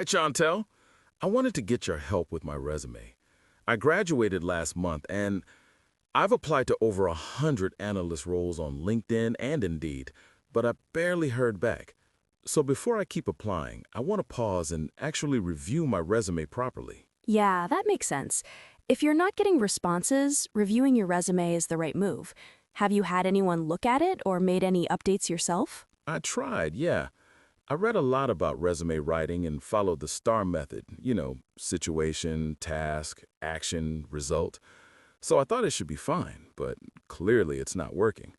Hi, Chantel. I wanted to get your help with my resume. I graduated last month, and I've applied to over 100 analyst roles on LinkedIn and Indeed, but I barely heard back. So before I keep applying, I want to pause and actually review my resume properly. Yeah, that makes sense. If you're not getting responses, reviewing your resume is the right move. Have you had anyone look at it or made any updates yourself? I tried, yeah. I read a lot about resume writing and followed the STAR method, situation, task, action, result. So I thought it should be fine, but clearly it's not working.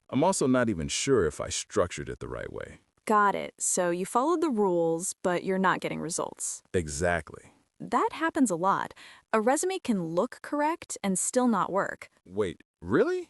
I'm also not even sure if I structured it the right way. Got it. So you followed the rules, but you're not getting results. Exactly. That happens a lot. A resume can look correct and still not work. Wait, really?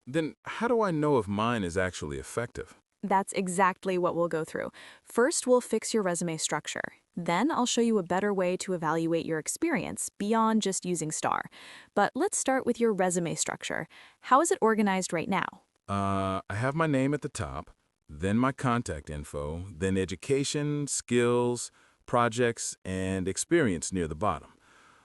Then how do I know if mine is actually effective? That's exactly what we'll go through. First, we'll fix your resume structure. Then I'll show you a better way to evaluate your experience beyond just using STAR. But let's start with your resume structure. How is it organized right now? I have my name at the top, then my contact info, then education, skills, projects, and experience near the bottom.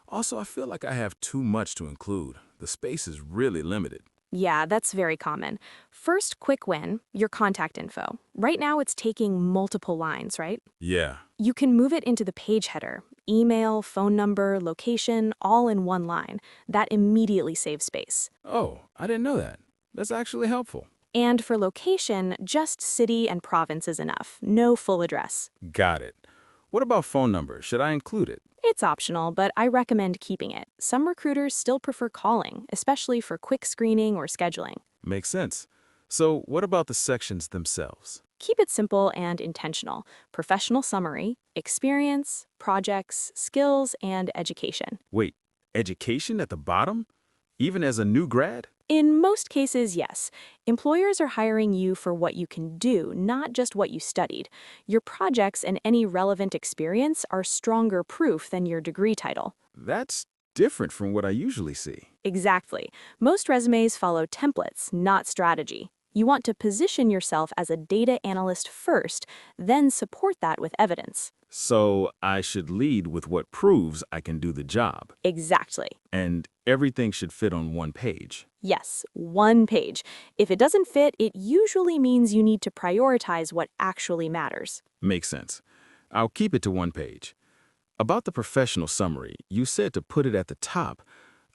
Also, I feel like I have too much to include. The space is really limited. Yeah, that's very common. First quick win, your contact info. Right now it's taking multiple lines, right? Yeah. You can move it into the page header. Email, phone number, location, all in one line. That immediately saves space. Oh, I didn't know that. That's actually helpful. And for location, just city and province is enough. No full address. Got it. What about phone number? Should I include it? It's optional, but I recommend keeping it. Some recruiters still prefer calling, especially for quick screening or scheduling. Makes sense. So what about the sections themselves? Keep it simple and intentional. Professional summary, experience, projects, skills, and education. Wait, education at the bottom? Even as a new grad? In most cases, yes. Employers are hiring you for what you can do, not just what you studied. Your projects and any relevant experience are stronger proof than your degree title. That's different from what I usually see. Exactly. Most resumes follow templates, not strategy. You want to position yourself as a data analyst first, then support that with evidence. So I should lead with what proves I can do the job. Exactly. And everything should fit on one page. Yes, one page. If it doesn't fit, it usually means you need to prioritize what actually matters. Makes sense. I'll keep it to one page. About the professional summary, you said to put it at the top.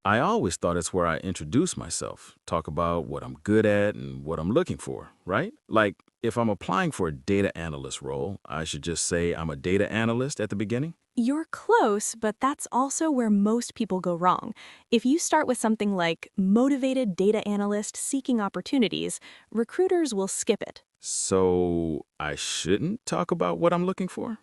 I always thought it's where I introduce myself, talk about what I'm good at and what I'm looking for, right? Like, if I'm applying for a data analyst role, I should just say I'm a data analyst at the beginning? You're close, but that's also where most people go wrong. If you start with something like motivated data analyst seeking opportunities, recruiters will skip it. So I shouldn't talk about what I'm looking for?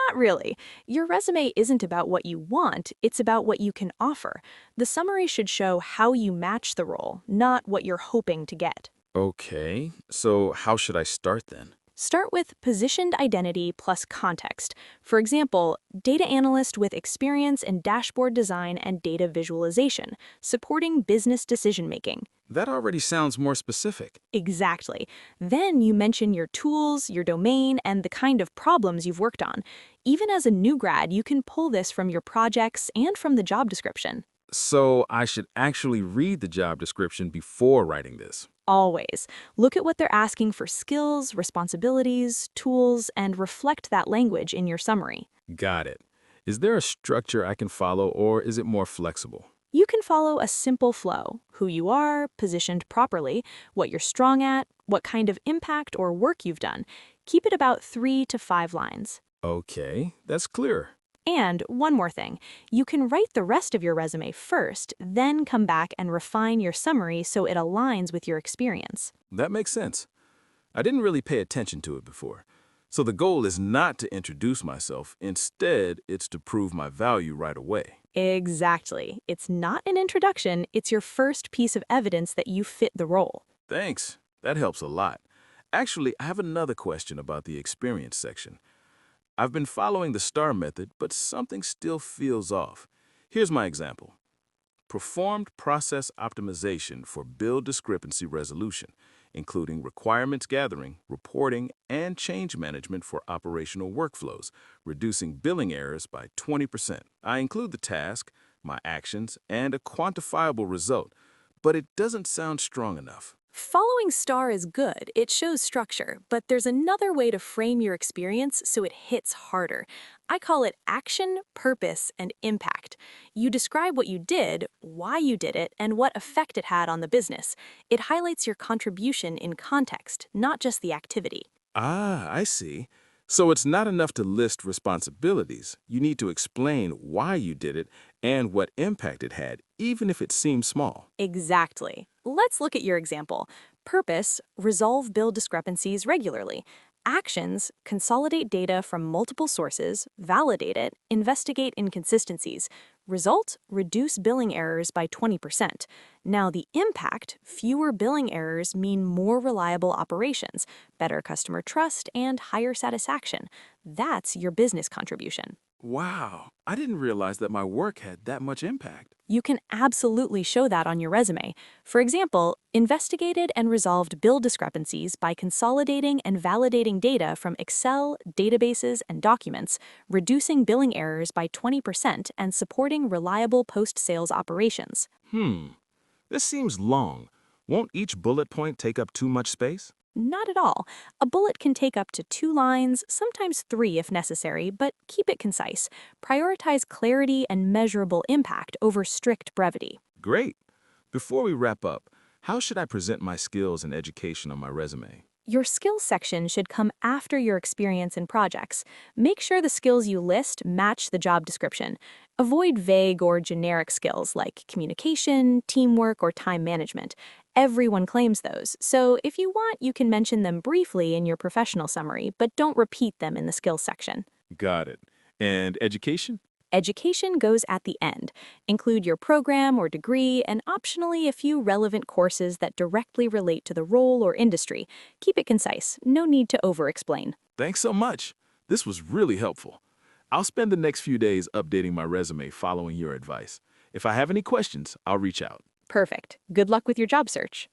Not really. Your resume isn't about what you want, it's about what you can offer. The summary should show how you match the role, not what you're hoping to get. Okay, so how should I start then? Start with positioned identity plus context. For example, data analyst with experience in dashboard design and data visualization, supporting business decision-making. That already sounds more specific. Exactly. Then you mention your tools, your domain, and the kind of problems you've worked on. Even as a new grad, you can pull this from your projects and from the job description. So I should actually read the job description before writing this. Always. Look at what they're asking for skills, responsibilities, tools, and reflect that language in your summary. Got it. Is there a structure I can follow, or is it more flexible? You can follow a simple flow: who you are, positioned properly, what you're strong at, what kind of impact or work you've done. Keep it about 3 to 5 lines. Okay, that's clear. And one more thing, you can write the rest of your resume first, then come back and refine your summary so it aligns with your experience. That makes sense. I didn't really pay attention to it before. So the goal is not to introduce myself. Instead, it's to prove my value right away. Exactly. It's not an introduction, it's your first piece of evidence that you fit the role. Thanks. That helps a lot. Actually, I have another question about the experience section. I've been following the STAR method, but something still feels off. Here's my example. Performed process optimization for bill discrepancy resolution. including requirements gathering, reporting, and change management for operational workflows, reducing billing errors by 20%. I include the task, my actions, and a quantifiable result, but it doesn't sound strong enough. Following STAR is good, it shows structure, but there's another way to frame your experience so it hits harder. I call it action, purpose, and impact. You describe what you did, why you did it, and what effect it had on the business. It highlights your contribution in context, not just the activity. Ah, I see. So it's not enough to list responsibilities. You need to explain why you did it and what impact it had, even if it seems small. Exactly. Let's look at your example. Purpose, resolve bill discrepancies regularly. Actions, consolidate data from multiple sources, validate it, investigate inconsistencies. Result, reduce billing errors by 20%. Now the impact, fewer billing errors mean more reliable operations, better customer trust, and higher satisfaction. That's your business contribution. Wow, I didn't realize that my work had that much impact. You can absolutely show that on your resume. For example, investigated and resolved bill discrepancies by consolidating and validating data from Excel, databases, and documents, reducing billing errors by 20% and supporting reliable post-sales operations. This seems long. Won't each bullet point take up too much space? Not at all. A bullet can take up to 2 lines, sometimes 3 if necessary, but keep it concise. Prioritize clarity and measurable impact over strict brevity. Great. Before we wrap up, how should I present my skills and education on my resume? Your skills section should come after your experience in projects. Make sure the skills you list match the job description. Avoid vague or generic skills like communication, teamwork, or time management. Everyone claims those, so if you want, you can mention them briefly in your professional summary, but don't repeat them in the skills section. Got it. And education? Education goes at the end. Include your program or degree and optionally a few relevant courses that directly relate to the role or industry. Keep it concise. No need to over-explain. Thanks so much. This was really helpful. I'll spend the next few days updating my resume following your advice. If I have any questions, I'll reach out. Perfect. Good luck with your job search.